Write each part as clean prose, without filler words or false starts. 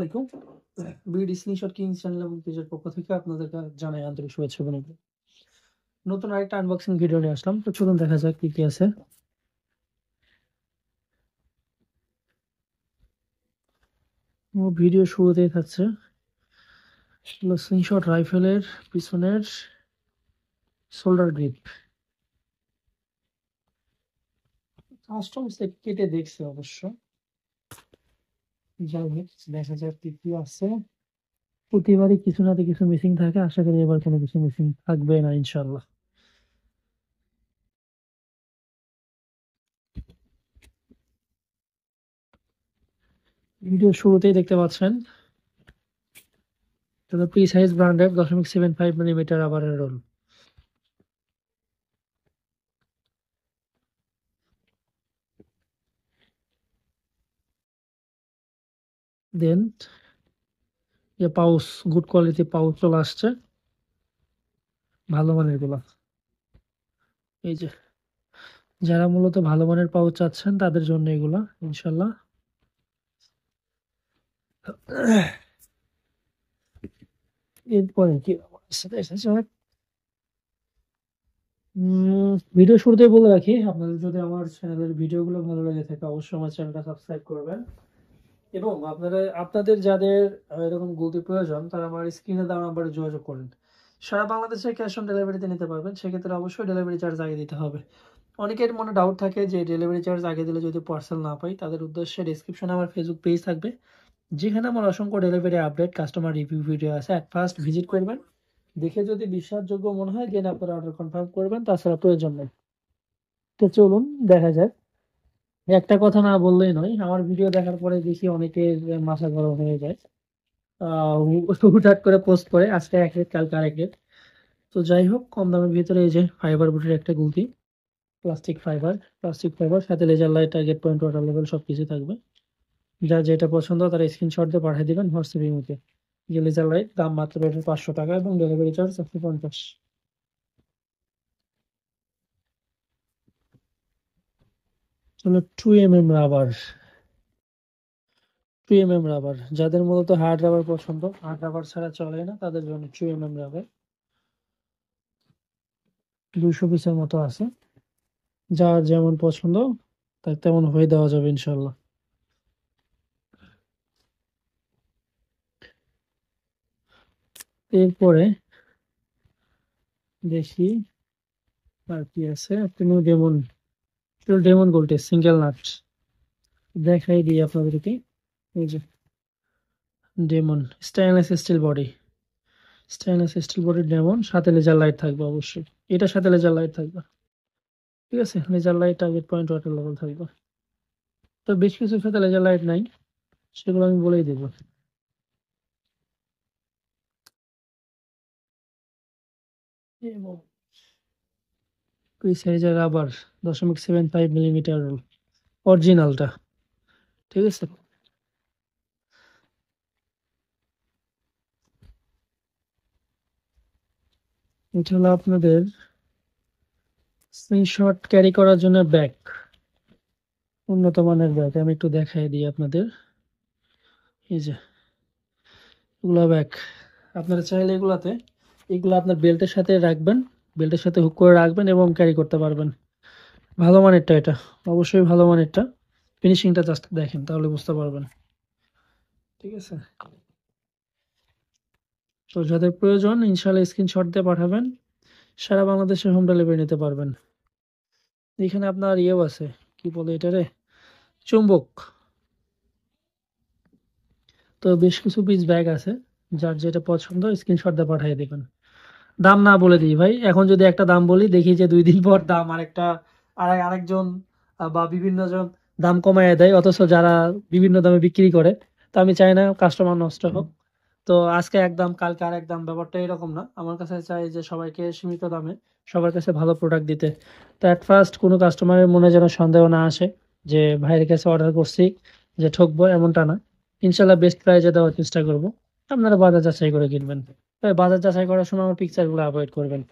আলাইকুম। BD screenshot Kings channel এবং পেজের পক্ষ থেকে আপনাদেরকে জানাই আন্তরিক শুভেচ্ছা এবং অভিনন্দন। নতুন আরেকটা আনবক্সিং ভিডিও নিয়ে আসলাম। তো চলুন দেখা যাক কি কি আছে। ভিডিও শুরুতেই থাকছে স্ক্রিনশট রাইফেলের পিছনের শোল্ডার গ্রিপ। কাস্টম কেটে দেখছে অবশ্য, যাই হোক দেখা যাক কি কি আছে। প্রতিবারই কিছু না কিছু মিসিং থাকে, আশা করি এবার কোনো কিছু মিসিং থাকবে না ইনশাল্লাহ। ভিডিও শুরুতেই দেখতে পাচ্ছেন প্রিসাইজ ব্র্যান্ডের 0.75 মিলিমিটার রাবারের রোল। দেন পাউচ, গুড কোয়ালিটি পাউচ চলে আসছে, ভালো মানের গুলা। এই যে যারা মূলত ভালো মানের পাউচ চাচ্ছেন তাদের জন্য এগুলা ইনশাল্লাহ। এরপরে কি ভিডিও শুরুতেই বলে রাখি, আপনাদের যদি আমার চ্যানেলের ভিডিওগুলো ভালো লেগে থাকে অবশ্যই আমার চ্যানেলটা সাবস্ক্রাইব করবেন, এবং আপনাদের যাদের এরকম গলতি প্রয়োজন তারা আমার স্ক্রিনে দেওয়া নাম্বারে যোগাযোগ করেন। সারা বাংলাদেশে ক্যাশ অন ডেলিভারিতে নিতে পারবেন, সেক্ষেত্রে অবশ্যই ডেলিভারি চার্জ আগে দিতে হবে। অনেকের মনে ডাউট থাকে যে ডেলিভারি চার্জ আগে দিলে যদি পার্সেল না পাই, তাদের উদ্দেশ্যে ডিসক্রিপশনে আমার ফেসবুক পেজ থাকবে, যেখানে আমার অসংখ্য delivery update, customer review video আছে। অ্যাট ফার্স্ট ভিজিট করবেন, দেখে যদি বিশ্বাসযোগ্য মনে হয় দেন আপনারা অর্ডার কনফার্ম করবেন, তাছাড়া প্রয়োজন নেই। তো চলুন দেখা যাক। একটা কথা না বললেই নয়, আমার ভিডিও দেখার পরে দেখি অনেকের মাথা গরম হয়ে যায়, হুটহাট করে পোস্ট করে, আজকে এক রেট কালকে আরেক রেট। তো যাই হোক, কম দামের ভিতরে এই যে ফাইবার বুটের একটা গুলতি, প্লাস্টিক ফাইবার সাথে laser light, target point, water level সবকিছু থাকবে। যার যেটা পছন্দ তারা স্ক্রিনশট দিয়ে পাঠিয়ে দিবেন হোয়াটসঅ্যাপ ইমোতে। যে লেজার লাইট দাম মাত্র 500 টাকা এবং ডেলিভারি চার্জ 150। চলো 2mm রাবার। 2mm রাবার যাদের মূলত হার্ড রাবার পছন্দ, হার্ড রাবার ছাড়া চলে না, তাদের জন্য 2mm রাবার 200 পিসের মতো আছে। যার যেমন পছন্দ তার তেমন হয়ে দেওয়া যাবে ইনশাল্লাহ। এরপরে দেখি আর কি আছে। ডেমন গোল্ডের সিঙ্গেল নাট দেখাই দিই আপনাদেরকে। এই যে ডেমন স্টেনলেস স্টিল বডি ডেমন, সাথে লেজার লাইট থাকবে অবশ্যই, এটার সাথে লেজার লাইট থাকবে। ঠিক আছে, laser light, target point, water level থাকবে। তো বেশ কিছু সাথে লেজার লাইট নাই, সেগুলো আমি বলেই দেবো। এবং প্রিসাইজার রাবার 0.75 মিলিমিটার রোল, অরিজিনালটা। ঠিক আছে, এটা হলো আপনাদের স্ক্রিনশট ক্যারি করার জন্য ব্যাগ, উন্নত মানের ব্যাগ। আমি একটু দেখাই দিই আপনাদের। এই যে এগুলো ব্যাগ, আপনারা চাইলে এগুলো আপনার বেল্টের সাথে রাখবেন, বেল্টের সাথে হুক করে রাখবেন এবং ক্যারি করতে পারবেন। ভালো মানেরটা, এটা অবশ্যই ভালো মানেরটা। ফিনিশিংটা জাস্ট দেখেন তাহলে বুঝতে পারবেন। ঠিক আছে, তো যাদের প্রয়োজন ইনশাআল্লাহ স্ক্রিনশট দিয়ে পাঠাবেন, সারা বাংলাদেশে হোম ডেলিভারি নিতে পারবেন। এখানে আপনার ইয়েও আছে, কি বলে এটারে, চুম্বক। তো বেশ কিছু পিস ব্যাগ আছে, যার যেটা পছন্দ স্ক্রিনশট দিয়ে পাঠিয়ে দেবেন। দাম না বলে দিই ভাই, এখন যদি একটা দাম বলি দেখি যে 2 দিন পর দাম আরেকজন বা বিভিন্ন জন দাম কমায় দেয়, অথচ যারা বিভিন্ন দামে বিক্রি করে। তো আমি চাই না কাস্টমার নষ্ট হোক। তো আজকে এক দাম কালকে আরেক দাম, ব্যাপারটা এরকম না। আমার কাছে চাই যে সবাইকে সীমিত দামে সবার কাছে ভালো প্রোডাক্ট দিতে। তো অ্যাট ফার্স্ট কোনো কাস্টমারের মনে যেন সন্দেহ না আসে যে ভাইয়ের কাছে অর্ডার করছি যে ঠকবো, এমনটা না। ইনশাল্লাহ বেস্ট প্রাইজে দেওয়ার চেষ্টা করব। আপনারা বাজার যাচাই করে কিনবেন, তবে বাজার যাচাই করার সময় আমার পিকচারগুলো অ্যাভয়েড করবেন,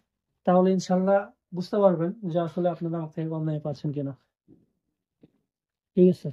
তাহলে ইনশাল্লাহ বুঝতে পারবেন যে আসলে আপনারা আমার থেকে কম দামে পাচ্ছেন কিনা। ঠিক আছে।